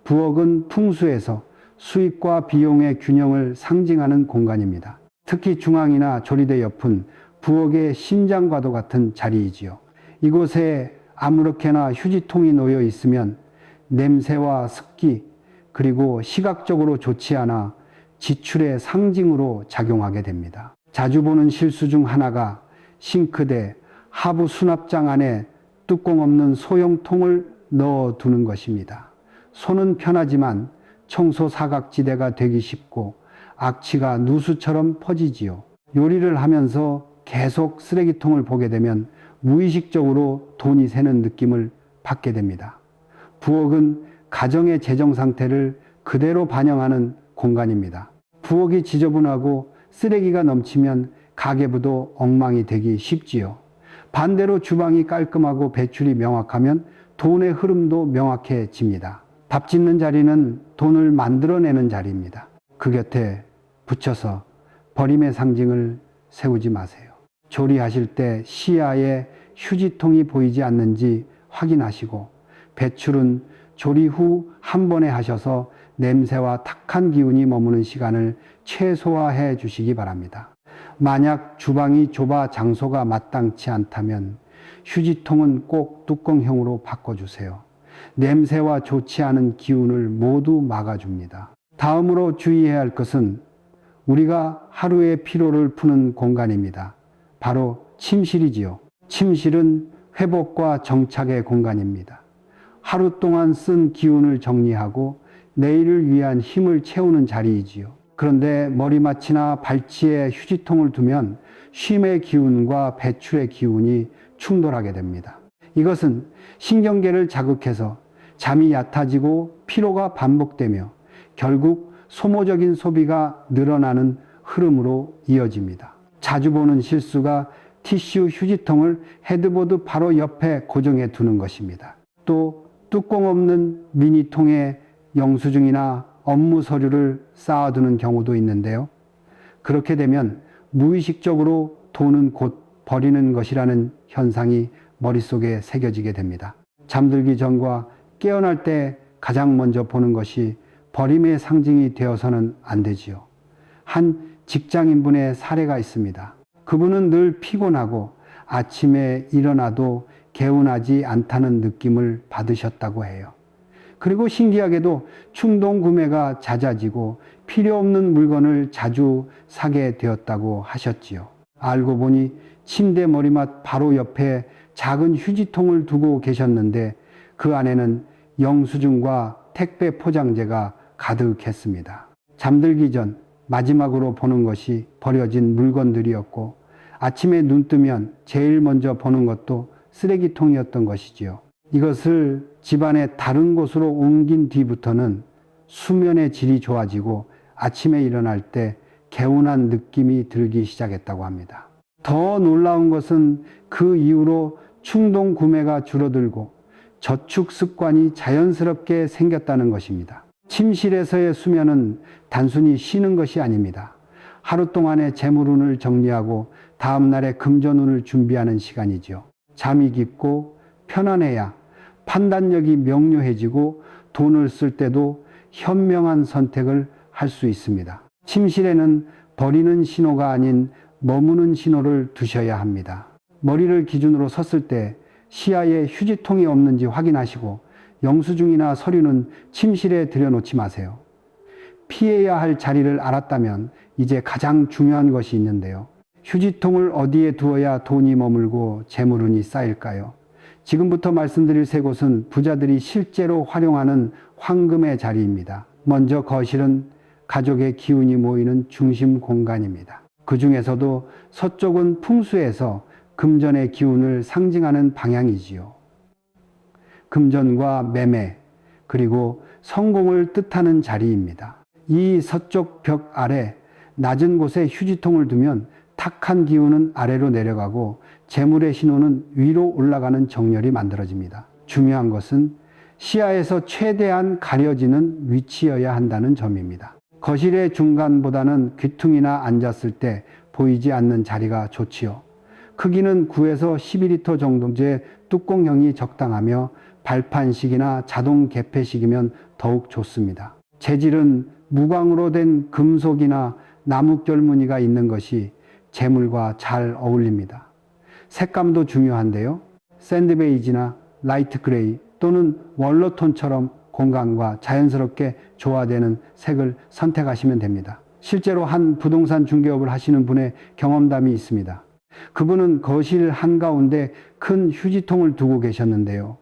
부엌은 풍수에서 수입과 비용의 균형을 상징하는 공간입니다. 특히 중앙이나 조리대 옆은 부엌의 심장과도 같은 자리이지요. 이곳에 아무렇게나 휴지통이 놓여 있으면 냄새와 습기, 그리고 시각적으로 좋지 않아 지출의 상징으로 작용하게 됩니다. 자주 보는 실수 중 하나가 싱크대, 하부 수납장 안에 뚜껑 없는 소형 통을 넣어두는 것입니다. 손은 편하지만 청소 사각지대가 되기 쉽고 악취가 누수처럼 퍼지지요. 요리를 하면서 계속 쓰레기통을 보게 되면 무의식적으로 돈이 새는 느낌을 받게 됩니다. 부엌은 가정의 재정 상태를 그대로 반영하는 공간입니다. 부엌이 지저분하고 쓰레기가 넘치면 가계부도 엉망이 되기 쉽지요. 반대로 주방이 깔끔하고 배출이 명확하면 돈의 흐름도 명확해집니다. 밥 짓는 자리는 돈을 만들어내는 자리입니다. 그 곁에 붙여서 버림의 상징을 세우지 마세요. 조리하실 때 시야에 휴지통이 보이지 않는지 확인하시고 배출은 조리 후 한 번에 하셔서 냄새와 탁한 기운이 머무는 시간을 최소화해 주시기 바랍니다. 만약 주방이 좁아 장소가 마땅치 않다면 휴지통은 꼭 뚜껑형으로 바꿔주세요. 냄새와 좋지 않은 기운을 모두 막아줍니다. 다음으로 주의해야 할 것은 우리가 하루의 피로를 푸는 공간입니다. 바로 침실이지요. 침실은 회복과 정착의 공간입니다. 하루 동안 쓴 기운을 정리하고 내일을 위한 힘을 채우는 자리이지요. 그런데 머리맡이나 발치에 휴지통을 두면 쉼의 기운과 배출의 기운이 충돌하게 됩니다. 이것은 신경계를 자극해서 잠이 얕아지고 피로가 반복되며 결국 소모적인 소비가 늘어나는 흐름으로 이어집니다. 자주 보는 실수가 티슈 휴지통을 헤드보드 바로 옆에 고정해 두는 것입니다. 또 뚜껑 없는 미니통에 영수증이나 업무 서류를 쌓아두는 경우도 있는데요. 그렇게 되면 무의식적으로 돈은 곧 버리는 것이라는 현상이 머릿속에 새겨지게 됩니다. 잠들기 전과 깨어날 때 가장 먼저 보는 것이 버림의 상징이 되어서는 안 되지요. 한 직장인분의 사례가 있습니다. 그분은 늘 피곤하고 아침에 일어나도 개운하지 않다는 느낌을 받으셨다고 해요. 그리고 신기하게도 충동 구매가 잦아지고 필요 없는 물건을 자주 사게 되었다고 하셨지요. 알고 보니 침대 머리맡 바로 옆에 작은 휴지통을 두고 계셨는데 그 안에는 영수증과 택배 포장재가 가득했습니다. 잠들기 전 마지막으로 보는 것이 버려진 물건들이었고 아침에 눈 뜨면 제일 먼저 보는 것도 쓰레기통이었던 것이지요. 이것을 집안의 다른 곳으로 옮긴 뒤부터는 수면의 질이 좋아지고 아침에 일어날 때 개운한 느낌이 들기 시작했다고 합니다. 더 놀라운 것은 그 이후로 충동 구매가 줄어들고 저축 습관이 자연스럽게 생겼다는 것입니다. 침실에서의 수면은 단순히 쉬는 것이 아닙니다. 하루 동안의 재물운을 정리하고 다음날의 금전운을 준비하는 시간이죠. 잠이 깊고 편안해야 판단력이 명료해지고 돈을 쓸 때도 현명한 선택을 할 수 있습니다. 침실에는 버리는 신호가 아닌 머무는 신호를 두셔야 합니다. 머리를 기준으로 섰을 때 시야에 휴지통이 없는지 확인하시고 영수증이나 서류는 침실에 들여놓지 마세요. 피해야 할 자리를 알았다면 이제 가장 중요한 것이 있는데요. 휴지통을 어디에 두어야 돈이 머물고 재물운이 쌓일까요? 지금부터 말씀드릴 세 곳은 부자들이 실제로 활용하는 황금의 자리입니다. 먼저 거실은 가족의 기운이 모이는 중심 공간입니다. 그 중에서도 서쪽은 풍수에서 금전의 기운을 상징하는 방향이지요. 금전과 매매, 그리고 성공을 뜻하는 자리입니다. 이 서쪽 벽 아래 낮은 곳에 휴지통을 두면 탁한 기운은 아래로 내려가고 재물의 신호는 위로 올라가는 정렬이 만들어집니다. 중요한 것은 시야에서 최대한 가려지는 위치여야 한다는 점입니다. 거실의 중간보다는 귀퉁이나 앉았을 때 보이지 않는 자리가 좋지요. 크기는 9에서 12리터 정도의 뚜껑형이 적당하며 발판식이나 자동 개폐식이면 더욱 좋습니다. 재질은 무광으로 된 금속이나 나뭇결 무늬가 있는 것이 재물과 잘 어울립니다. 색감도 중요한데요. 샌드베이지나 라이트 그레이 또는 원로톤처럼 공간과 자연스럽게 조화되는 색을 선택하시면 됩니다. 실제로 한 부동산 중개업을 하시는 분의 경험담이 있습니다. 그분은 거실 한가운데 큰 휴지통을 두고 계셨는데요.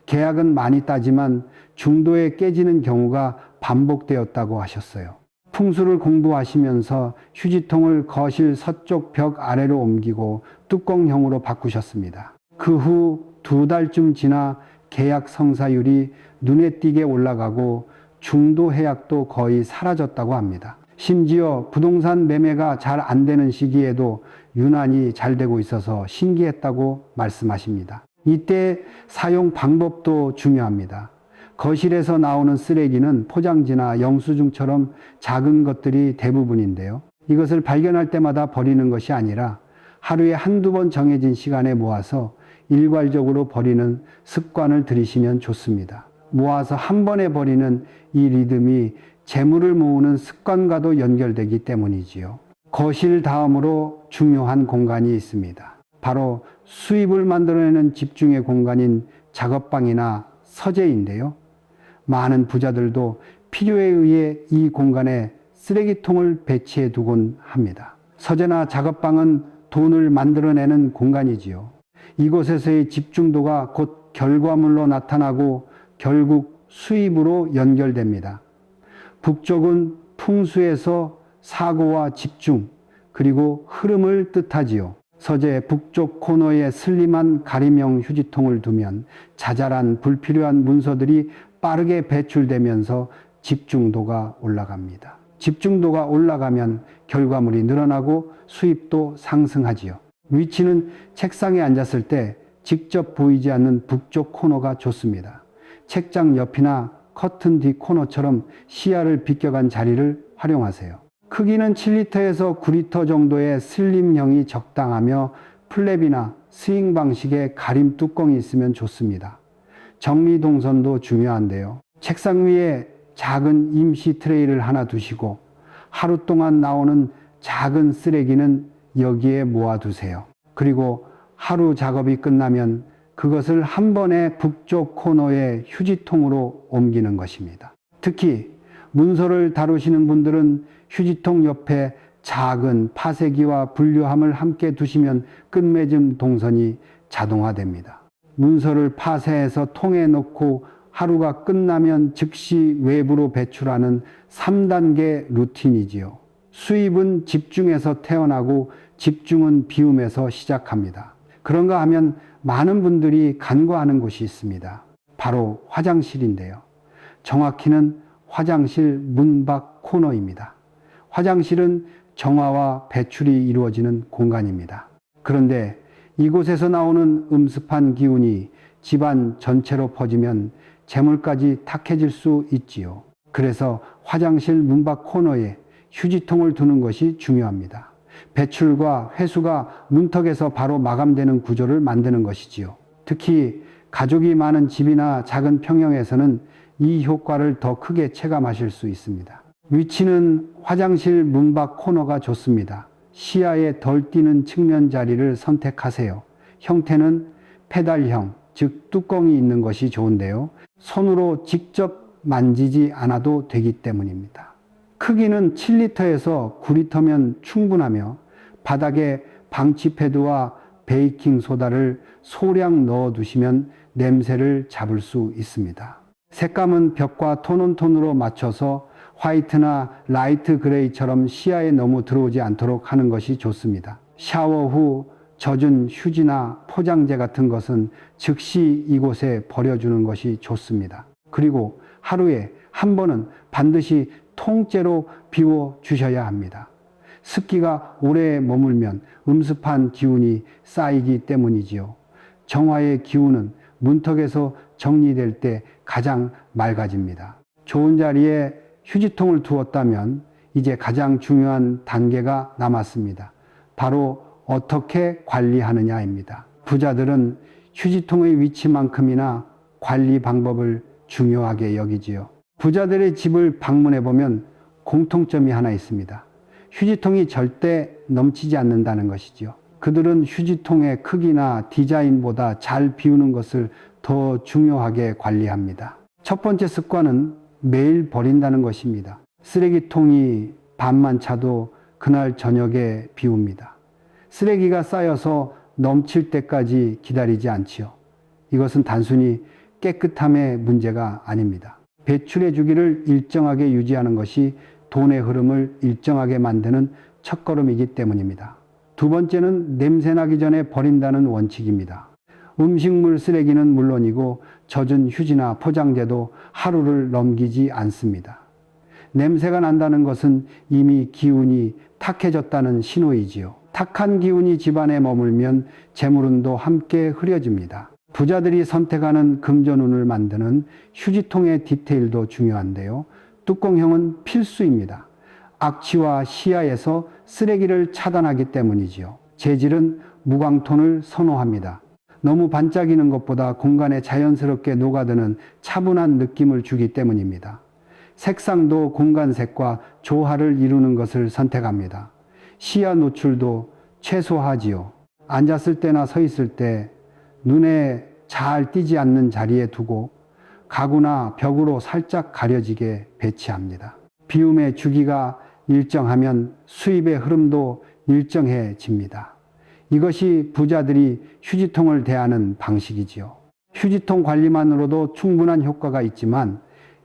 계약은 많이 따지만 중도에 깨지는 경우가 반복되었다고 하셨어요. 풍수를 공부하시면서 휴지통을 거실 서쪽 벽 아래로 옮기고 뚜껑형으로 바꾸셨습니다. 그 후 2달쯤 지나 계약 성사율이 눈에 띄게 올라가고 중도 해약도 거의 사라졌다고 합니다. 심지어 부동산 매매가 잘 안 되는 시기에도 유난히 잘 되고 있어서 신기했다고 말씀하십니다. 이때 사용 방법도 중요합니다. 거실에서 나오는 쓰레기는 포장지나 영수증처럼 작은 것들이 대부분인데요. 이것을 발견할 때마다 버리는 것이 아니라 하루에 한두 번 정해진 시간에 모아서 일괄적으로 버리는 습관을 들이시면 좋습니다. 모아서 한 번에 버리는 이 리듬이 재물을 모으는 습관과도 연결되기 때문이지요. 거실 다음으로 중요한 공간이 있습니다. 바로 수입을 만들어내는 집중의 공간인 작업방이나 서재인데요. 많은 부자들도 필요에 의해 이 공간에 쓰레기통을 배치해 두곤 합니다. 서재나 작업방은 돈을 만들어내는 공간이지요. 이곳에서의 집중도가 곧 결과물로 나타나고 결국 수입으로 연결됩니다. 북쪽은 풍수에서 사고와 집중, 그리고 흐름을 뜻하지요. 서재 북쪽 코너에 슬림한 가림형 휴지통을 두면 자잘한 불필요한 문서들이 빠르게 배출되면서 집중도가 올라갑니다. 집중도가 올라가면 결과물이 늘어나고 수입도 상승하지요. 위치는 책상에 앉았을 때 직접 보이지 않는 북쪽 코너가 좋습니다. 책장 옆이나 커튼 뒤 코너처럼 시야를 비껴간 자리를 활용하세요. 크기는 7리터에서 9리터 정도의 슬림형이 적당하며 플랩이나 스윙 방식의 가림 뚜껑이 있으면 좋습니다. 정리 동선도 중요한데요. 책상 위에 작은 임시 트레이를 하나 두시고 하루 동안 나오는 작은 쓰레기는 여기에 모아두세요. 그리고 하루 작업이 끝나면 그것을 한 번에 북쪽 코너의 휴지통으로 옮기는 것입니다. 특히 문서를 다루시는 분들은 휴지통 옆에 작은 파쇄기와 분류함을 함께 두시면 끝맺음 동선이 자동화됩니다. 문서를 파쇄해서 통에 넣고 하루가 끝나면 즉시 외부로 배출하는 3단계 루틴이지요. 수입은 집중에서 태어나고 집중은 비움에서 시작합니다. 그런가 하면 많은 분들이 간과하는 곳이 있습니다. 바로 화장실인데요. 정확히는 화장실 문 밖 코너입니다. 화장실은 정화와 배출이 이루어지는 공간입니다. 그런데 이곳에서 나오는 음습한 기운이 집안 전체로 퍼지면 재물까지 탁해질 수 있지요. 그래서 화장실 문 밖 코너에 휴지통을 두는 것이 중요합니다. 배출과 회수가 문턱에서 바로 마감되는 구조를 만드는 것이지요. 특히 가족이 많은 집이나 작은 평형에서는 이 효과를 더 크게 체감하실 수 있습니다. 위치는 화장실 문 밖 코너가 좋습니다. 시야에 덜 띄는 측면 자리를 선택하세요. 형태는 페달형, 즉 뚜껑이 있는 것이 좋은데요. 손으로 직접 만지지 않아도 되기 때문입니다. 크기는 7리터에서 9리터면 충분하며 바닥에 방치패드와 베이킹소다를 소량 넣어 두시면 냄새를 잡을 수 있습니다. 색감은 벽과 톤온톤으로 맞춰서 화이트나 라이트 그레이처럼 시야에 너무 들어오지 않도록 하는 것이 좋습니다. 샤워 후 젖은 휴지나 포장재 같은 것은 즉시 이곳에 버려주는 것이 좋습니다. 그리고 하루에 한 번은 반드시 통째로 비워 주셔야 합니다. 습기가 오래 머물면 음습한 기운이 쌓이기 때문이지요. 정화의 기운은 문턱에서 정리될 때 가장 맑아집니다. 좋은 자리에 휴지통을 두었다면 이제 가장 중요한 단계가 남았습니다. 바로 어떻게 관리하느냐입니다. 부자들은 휴지통의 위치만큼이나 관리 방법을 중요하게 여기지요. 부자들의 집을 방문해 보면 공통점이 하나 있습니다. 휴지통이 절대 넘치지 않는다는 것이지요. 그들은 휴지통의 크기나 디자인보다 잘 비우는 것을 더 중요하게 관리합니다. 첫 번째 습관은 매일 버린다는 것입니다. 쓰레기통이 반만 차도 그날 저녁에 비웁니다. 쓰레기가 쌓여서 넘칠 때까지 기다리지 않지요. 이것은 단순히 깨끗함의 문제가 아닙니다. 배출의 주기를 일정하게 유지하는 것이 돈의 흐름을 일정하게 만드는 첫걸음이기 때문입니다. 두 번째는 냄새나기 전에 버린다는 원칙입니다. 음식물 쓰레기는 물론이고 젖은 휴지나 포장재도 하루를 넘기지 않습니다. 냄새가 난다는 것은 이미 기운이 탁해졌다는 신호이지요. 탁한 기운이 집안에 머물면 재물운도 함께 흐려집니다. 부자들이 선택하는 금전운을 만드는 휴지통의 디테일도 중요한데요. 뚜껑형은 필수입니다. 악취와 시야에서 쓰레기를 차단하기 때문이지요. 재질은 무광톤을 선호합니다. 너무 반짝이는 것보다 공간에 자연스럽게 녹아드는 차분한 느낌을 주기 때문입니다. 색상도 공간색과 조화를 이루는 것을 선택합니다. 시야 노출도 최소화하지요. 앉았을 때나 서 있을 때 눈에 잘 띄지 않는 자리에 두고 가구나 벽으로 살짝 가려지게 배치합니다. 비움의 주기가 일정하면 수입의 흐름도 일정해집니다. 이것이 부자들이 휴지통을 대하는 방식이지요. 휴지통 관리만으로도 충분한 효과가 있지만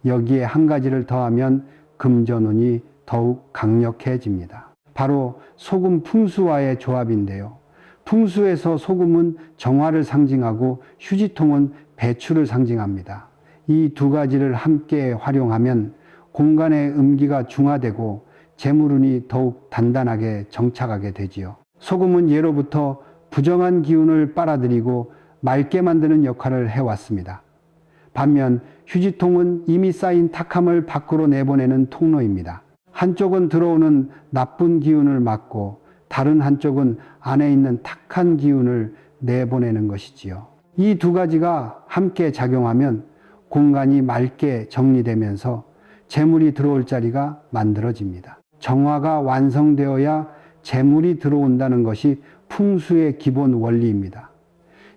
여기에 한 가지를 더하면 금전운이 더욱 강력해집니다. 바로 소금 풍수와의 조합인데요. 풍수에서 소금은 정화를 상징하고 휴지통은 배출을 상징합니다. 이 두 가지를 함께 활용하면 공간의 음기가 중화되고 재물운이 더욱 단단하게 정착하게 되지요. 소금은 예로부터 부정한 기운을 빨아들이고 맑게 만드는 역할을 해왔습니다. 반면 휴지통은 이미 쌓인 탁함을 밖으로 내보내는 통로입니다. 한쪽은 들어오는 나쁜 기운을 막고 다른 한쪽은 안에 있는 탁한 기운을 내보내는 것이지요. 이 두 가지가 함께 작용하면 공간이 맑게 정리되면서 재물이 들어올 자리가 만들어집니다. 정화가 완성되어야 재물이 들어온다는 것이 풍수의 기본 원리입니다.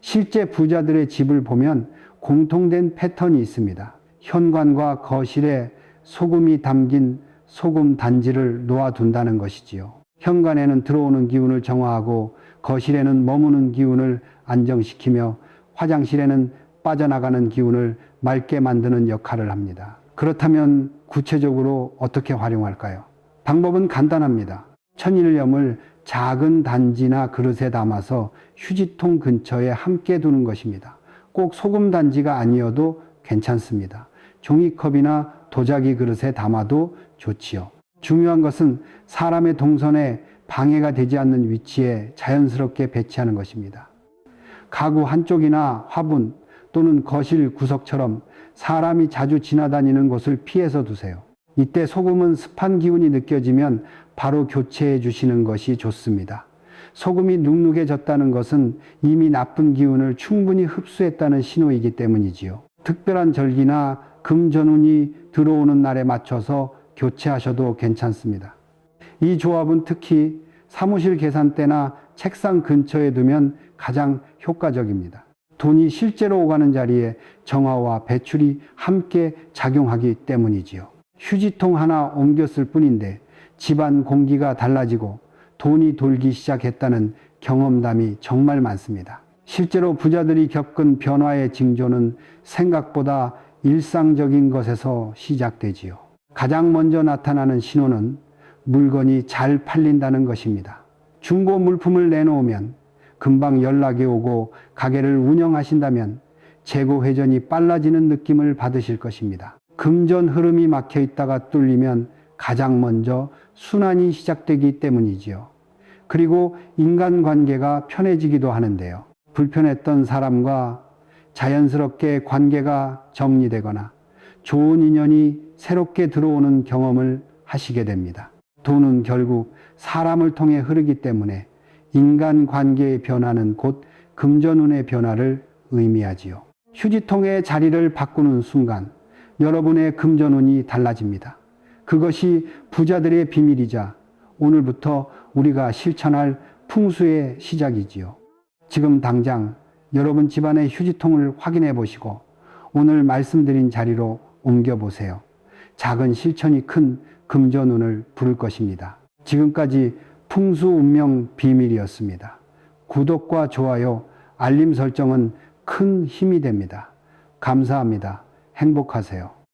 실제 부자들의 집을 보면 공통된 패턴이 있습니다. 현관과 거실에 소금이 담긴 소금 단지를 놓아둔다는 것이지요. 현관에는 들어오는 기운을 정화하고 거실에는 머무는 기운을 안정시키며 화장실에는 빠져나가는 기운을 맑게 만드는 역할을 합니다. 그렇다면 구체적으로 어떻게 활용할까요? 방법은 간단합니다. 천일염을 작은 단지나 그릇에 담아서 휴지통 근처에 함께 두는 것입니다. 꼭 소금 단지가 아니어도 괜찮습니다. 종이컵이나 도자기 그릇에 담아도 좋지요. 중요한 것은 사람의 동선에 방해가 되지 않는 위치에 자연스럽게 배치하는 것입니다. 가구 한쪽이나 화분 또는 거실 구석처럼 사람이 자주 지나다니는 곳을 피해서 두세요. 이때 소금은 습한 기운이 느껴지면 바로 교체해 주시는 것이 좋습니다. 소금이 눅눅해졌다는 것은 이미 나쁜 기운을 충분히 흡수했다는 신호이기 때문이지요. 특별한 절기나 금전운이 들어오는 날에 맞춰서 교체하셔도 괜찮습니다. 이 조합은 특히 사무실 계산대나 책상 근처에 두면 가장 효과적입니다. 돈이 실제로 오가는 자리에 정화와 배출이 함께 작용하기 때문이지요. 휴지통 하나 옮겼을 뿐인데 집안 공기가 달라지고 돈이 돌기 시작했다는 경험담이 정말 많습니다. 실제로 부자들이 겪은 변화의 징조는 생각보다 일상적인 것에서 시작되지요. 가장 먼저 나타나는 신호는 물건이 잘 팔린다는 것입니다. 중고 물품을 내놓으면 금방 연락이 오고 가게를 운영하신다면 재고 회전이 빨라지는 느낌을 받으실 것입니다. 금전 흐름이 막혀 있다가 뚫리면 가장 먼저 순환이 시작되기 때문이지요. 그리고 인간관계가 편해지기도 하는데요. 불편했던 사람과 자연스럽게 관계가 정리되거나 좋은 인연이 새롭게 들어오는 경험을 하시게 됩니다. 돈은 결국 사람을 통해 흐르기 때문에 인간관계의 변화는 곧 금전운의 변화를 의미하지요. 휴지통의 자리를 바꾸는 순간 여러분의 금전운이 달라집니다. 그것이 부자들의 비밀이자 오늘부터 우리가 실천할 풍수의 시작이지요. 지금 당장 여러분 집안의 휴지통을 확인해 보시고 오늘 말씀드린 자리로 옮겨 보세요. 작은 실천이 큰 금전운을 부를 것입니다. 지금까지 풍수운명 비밀이었습니다. 구독과 좋아요, 알림 설정은 큰 힘이 됩니다. 감사합니다. 행복하세요.